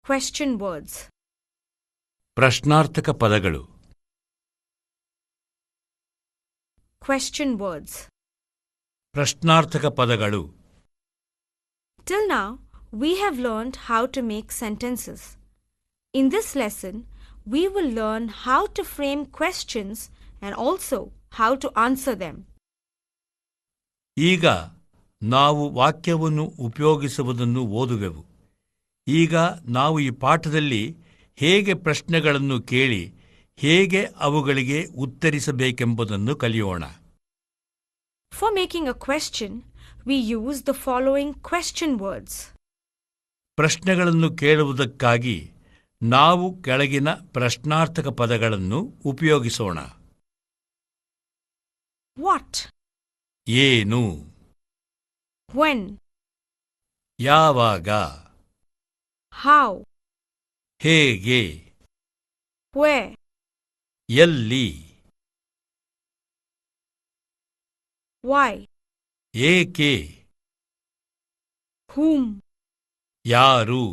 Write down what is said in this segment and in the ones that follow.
Question words. ಪ್ರಶ್ನಾರ್ಥಕ ಪದಗಳು. Question words. ಪ್ರಶ್ನಾರ್ಥಕ ಪದಗಳು. Till now, we have learned how to make sentences. In this lesson, we will learn how to frame questions and also how to answer them. ಈಗ ನಾವು ವಾಕ್ಯವನ್ನು ಉಪಯೋಗಿಸುವುದನ್ನು ಓದುವೆವು. ಈಗ ನಾವು ಈ ಪಾಠದಲ್ಲಿ ಹೇಗೆ ಪ್ರಶ್ನೆಗಳನ್ನು ಕೇಳಿ ಹೇಗೆ ಅವುಗಳಿಗೆ ಉತ್ತರಿಸಬೇಕೆಂಬುದನ್ನು ಕಲಿಯೋಣ. For making a question, we use the following question words. ಪ್ರಶ್ನೆಗಳನ್ನು ಕೇಳುವುದಕ್ಕಾಗಿ ನಾವು ಕೆಳಗಿನ ಪ್ರಶ್ನಾರ್ಥಕ ಪದಗಳನ್ನು ಉಪಯೋಗಿಸೋಣ. What? ಏನು? When? ಯಾವಾಗ? How? ಹೇಗೆ? Where? ಎಲ್ಲಿ? Why? ಏಕೆ? Whom? ಯಾರು?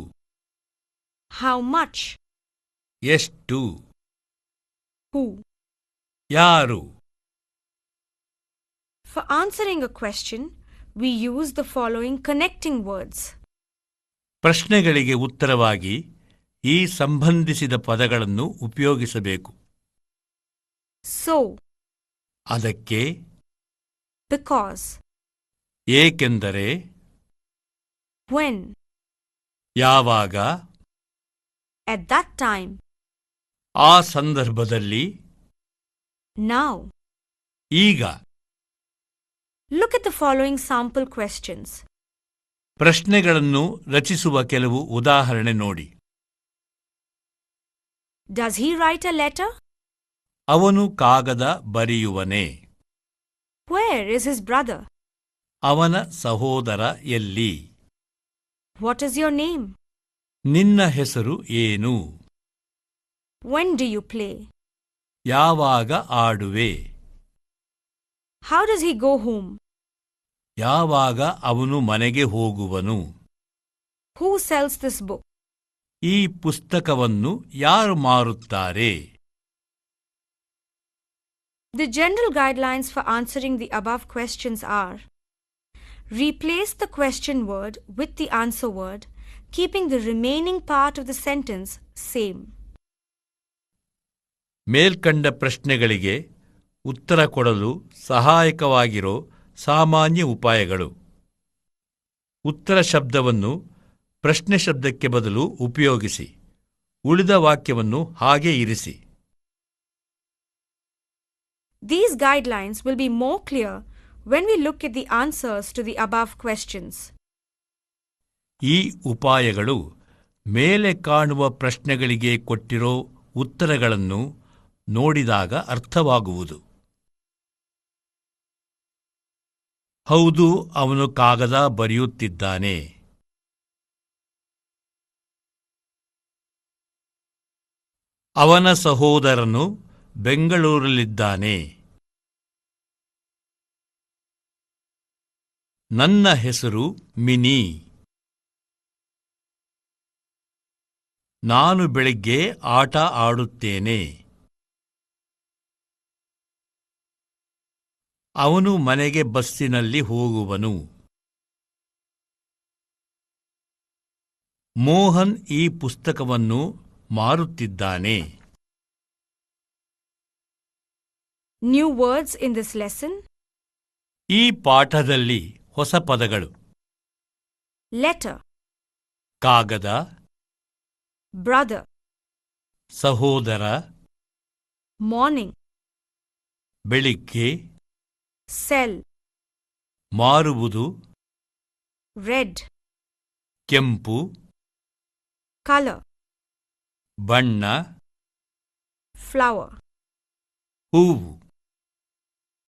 How much? ಎಷ್ಟು? Who? ಯಾರು? For answering a question, we use the following connecting words. ಪ್ರಶ್ನೆಗಳಿಗೆ ಉತ್ತರವಾಗಿ ಈ ಸಂಬಂಧಿಸಿದ ಪದಗಳನ್ನು ಉಪಯೋಗಿಸಬೇಕು. So. ಅದಕ್ಕೆ. Because. ಏಕೆಂದರೆ. When. ಯಾವಾಗ. At that time. ಆ ಸಂದರ್ಭದಲ್ಲಿ. Now. ಈಗ. Look at the following sample questions. ಪ್ರಶ್ನೆಗಳನ್ನು ರಚಿಸುವ ಕೆಲವು ಉದಾಹರಣೆ ನೋಡಿ. Does he write a letter? ಅವನು ಕಾಗದ ಬರೆಯುವನೇ? Where is his brother? ಅವನ ಸಹೋದರ ಎಲ್ಲಿ? What is your name? ನಿನ್ನ ಹೆಸರು ಏನು? When do you play? ಯಾವಾಗ ಆಡುವೆ? How does he go home? ಯಾವಾಗ ಅವನು ಮನೆಗೆ ಹೋಗುವನು? Who sells this book? ಈ ಪುಸ್ತಕವನ್ನು ಯಾರು ಮಾರುತ್ತಾರೆ? The general guidelines for answering the above questions are: replace the question word with the answer word, keeping the remaining part of the sentence same. ಮೇಲ್ಕಂಡ ಪ್ರಶ್ನೆಗಳಿಗೆ ಉತ್ತರ ಕೊಡಲು ಸಹಾಯಕವಾಗಿರೋ ಸಾಮಾನ್ಯ ಉಪಾಯಗಳು. ಉತ್ತರ ಶಬ್ದವನ್ನು ಪ್ರಶ್ನೆ ಶಬ್ದಕ್ಕೆ ಬದಲು ಉಪಯೋಗಿಸಿ. ಉಳಿದ ವಾಕ್ಯವನ್ನು ಹಾಗೆ ಇರಿಸಿ. These guidelines will be more clear when we look at the answers to the above questions. ಈ ಉಪಾಯಗಳು ಮೇಲೆ ಕಾಣುವ ಪ್ರಶ್ನೆಗಳಿಗೆ ಕೊಟ್ಟಿರೋ ಉತ್ತರಗಳನ್ನು ನೋಡಿದಾಗ ಅರ್ಥವಾಗುವುದು. ಹೌದು, ಅವನು ಕಾಗದ ಬರೆಯುತ್ತಿದ್ದಾನೆ. ಅವನ ಸಹೋದರನು ಬೆಂಗಳೂರಲ್ಲಿದ್ದಾನೆ. ನನ್ನ ಹೆಸರು ಮಿನಿ. ನಾನು ಬೆಳಿಗ್ಗೆ ಆಟ ಆಡುತ್ತೇನೆ. ಅವನು ಮನೆಗೆ ಬಸ್ಸಿನಲ್ಲಿ ಹೋಗುವನು. ಮೋಹನ್ ಈ ಪುಸ್ತಕವನ್ನು ಮಾರುತ್ತಿದ್ದಾನೆ. New words in this lesson. ಈ ಪಾಠದಲ್ಲಿ ಹೊಸ ಪದಗಳು: letter, ಕಾಗದ, brother, ಸಹೋದರ, morning, ಬೆಳಿಗ್ಗೆ, sell, ಮಾರುವುದು, red, ಕೆಂಪು, color, ಬಣ್ಣ, flower. ಹೂವು.